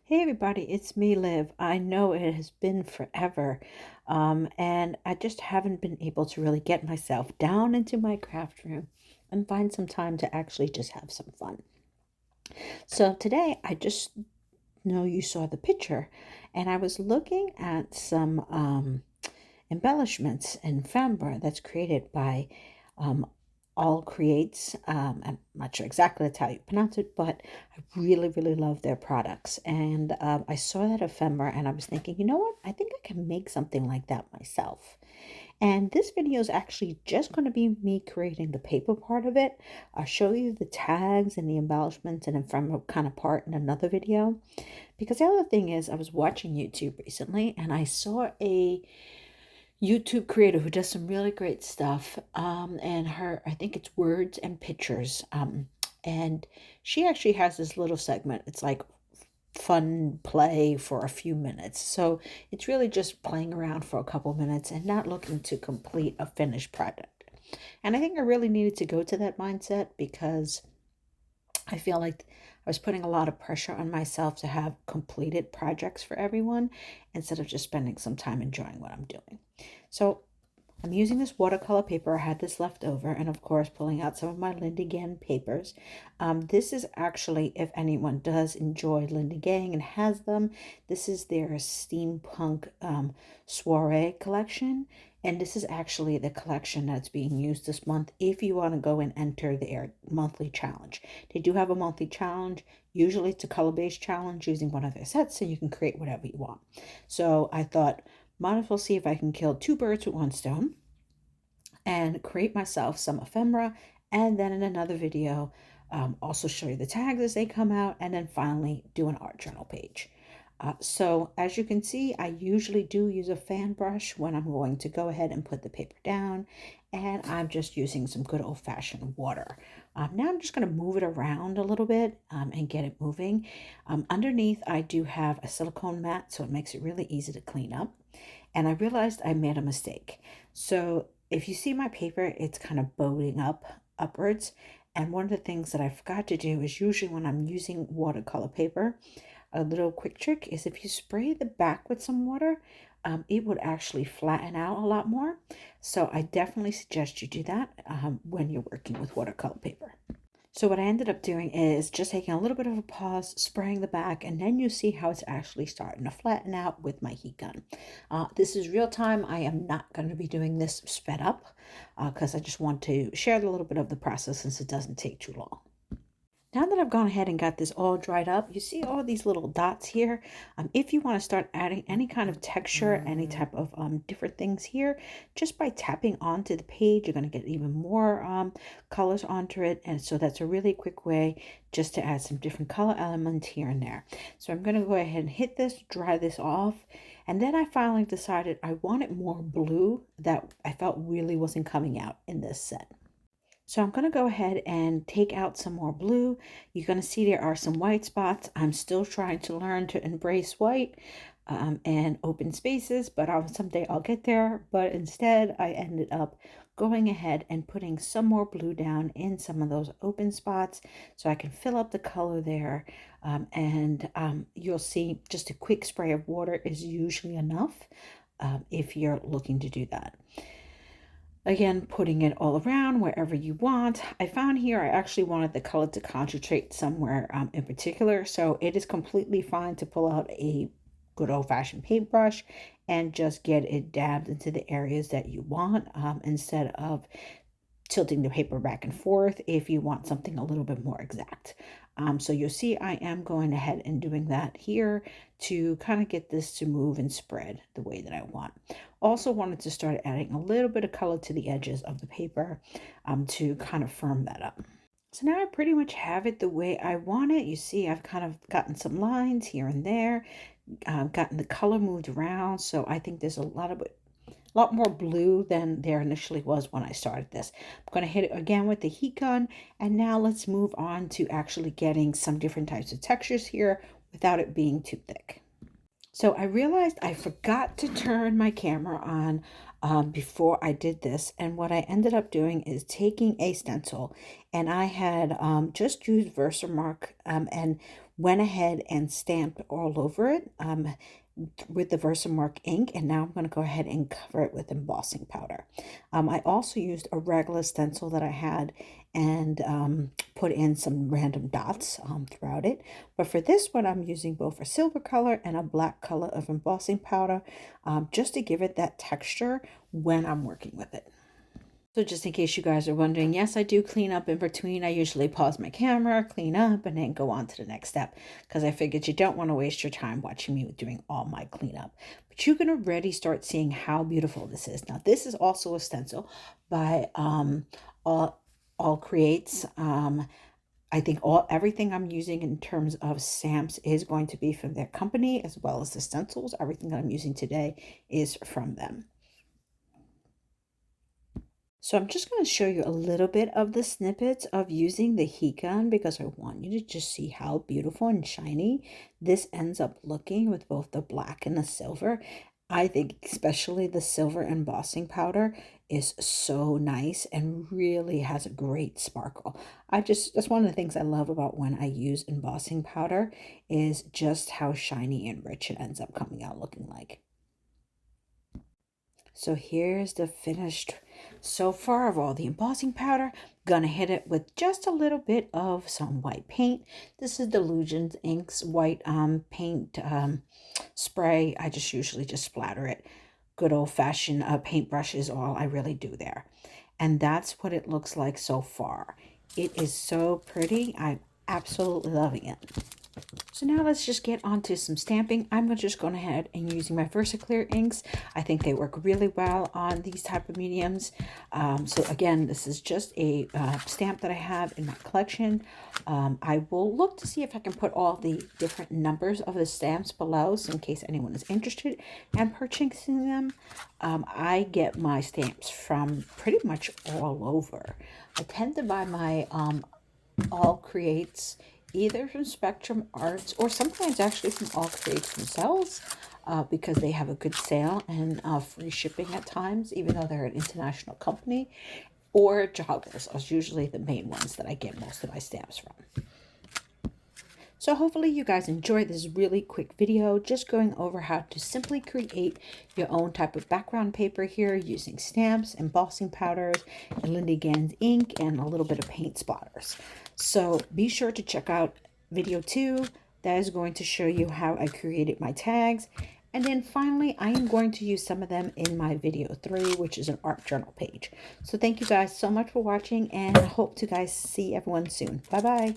Hey everybody, it's me, Liv. I know it has been forever, and I just haven't been able to really get myself down into my craft room and find some time to actually just have some fun. So today, I just know you saw the picture, and I was looking at some embellishments in Fembra that's created by um, All Creates. I'm not sure exactly that's how you pronounce it, but I really, really love their products. And I saw that ephemera and I was thinking, you know what? I think I can make something like that myself. And this video is actually just going to be me creating the paper part of it. I'll show you the tags and the embellishments and ephemera kind of part in another video. Because the other thing is, I was watching YouTube recently and I saw a YouTube creator who does some really great stuff. And her, I think it's words and pictures. And she actually has this little segment. It's like fun play for a few minutes. So it's really just playing around for a couple minutes and not looking to complete a finished project. And I think I really needed to go to that mindset because I feel like I was putting a lot of pressure on myself to have completed projects for everyone instead of just spending some time enjoying what I'm doing. So I'm using this watercolor paper. I had this left over, and of course, pulling out some of my Linda Gann papers. This is actually, if anyone does enjoy Linda Gann and has them, this is their steampunk soiree collection. And this is actually the collection that's being used this month if you want to go and enter their monthly challenge. They do have a monthly challenge. Usually it's a color-based challenge using one of their sets, so you can create whatever you want. So I thought, might as well see if I can kill two birds with one stone and create myself some ephemera, and then in another video also show you the tags as they come out, and then finally do an art journal page. So as you can see, I usually do use a fan brush when I'm going to go ahead and put the paper down, and I'm just using some good old-fashioned water. Now I'm just going to move it around a little bit and get it moving. Underneath I do have a silicone mat, so it makes it really easy to clean up. And I realized I made a mistake. So if you see my paper, it's kind of bowing upwards. And one of the things that I forgot to do is usually when I'm using watercolor paper, a little quick trick is if you spray the back with some water, it would actually flatten out a lot more. So I definitely suggest you do that when you're working with watercolor paper. So what I ended up doing is just taking a little bit of a pause, spraying the back, and then you see how it's actually starting to flatten out with my heat gun. This is real time. I am not going to be doing this sped up because I just want to share a little bit of the process since it doesn't take too long. Now that I've gone ahead and got this all dried up, you see all these little dots here. If you want to start adding any kind of texture, any type of different things here, just by tapping onto the page, you're going to get even more colors onto it. And so that's a really quick way just to add some different color elements here and there. So I'm going to go ahead and hit this, dry this off. And then I finally decided I wanted more blue that I felt really wasn't coming out in this set. So I'm going to go ahead and take out some more blue. You're going to see there are some white spots. I'm still trying to learn to embrace white and open spaces, but someday I'll get there. But instead, I ended up going ahead and putting some more blue down in some of those open spots so I can fill up the color there. You'll see just a quick spray of water is usually enough if you're looking to do that. Again, putting it all around wherever you want. I found here I actually wanted the color to concentrate somewhere in particular, so it is completely fine to pull out a good old-fashioned paintbrush and just get it dabbed into the areas that you want instead of tilting the paper back and forth if you want something a little bit more exact. So you'll see I am going ahead and doing that here to kind of get this to move and spread the way that I want. Also wanted to start adding a little bit of color to the edges of the paper to kind of firm that up. So now I pretty much have it the way I want it. You see I've kind of gotten some lines here and there, gotten the color moved around. So I think there's a lot more blue than there initially was when I started this. I'm going to hit it again with the heat gun, and now let's move on to actually getting some different types of textures here without it being too thick. So I realized I forgot to turn my camera on before I did this. And what I ended up doing is taking a stencil, and I had just used Versamark and went ahead and stamped all over it with the Versamark ink, and now I'm going to go ahead and cover it with embossing powder. I also used a regular stencil that I had and put in some random dots throughout it. But for this one, I'm using both a silver color and a black color of embossing powder just to give it that texture when I'm working with it. So just in case you guys are wondering, yes, I do clean up in between. I usually pause my camera, clean up, and then go on to the next step because I figured you don't want to waste your time watching me doing all my cleanup. But you can already start seeing how beautiful this is. Now, this is also a stencil by All Creates. I think everything I'm using in terms of stamps is going to be from their company, as well as the stencils. Everything that I'm using today is from them. So I'm just going to show you a little bit of the snippets of using the heat gun because I want you to just see how beautiful and shiny this ends up looking with both the black and the silver. I think especially the silver embossing powder is so nice and really has a great sparkle. That's one of the things I love about when I use embossing powder is just how shiny and rich it ends up coming out looking like. So here's the finished so far of all the embossing powder. Gonna hit it with just a little bit of some white paint. This is Delusions Inks white paint spray. I just usually just splatter it. Good old-fashioned paintbrush is all I really do there. And that's what it looks like so far. It is so pretty. I'm absolutely loving it. So now let's just get onto some stamping. I'm just going ahead and using my VersaClear inks. I think they work really well on these type of mediums. So again, this is just a stamp that I have in my collection. I will look to see if I can put all the different numbers of the stamps below, so in case anyone is interested in purchasing them. I get my stamps from pretty much all over. I tend to buy my All Creates either from Spectrum Arts or sometimes actually from All Creates themselves because they have a good sale and free shipping at times, even though they're an international company, or Joggers are usually the main ones that I get most of my stamps from. So hopefully you guys enjoyed this really quick video just going over how to simply create your own type of background paper here using stamps, embossing powders, and Lindy Gans ink, and a little bit of paint splatters. So be sure to check out video 2. That is going to show you how I created my tags. And then finally, I am going to use some of them in my video 3, which is an art journal page. So thank you guys so much for watching, and I hope to guys see everyone soon. Bye-bye.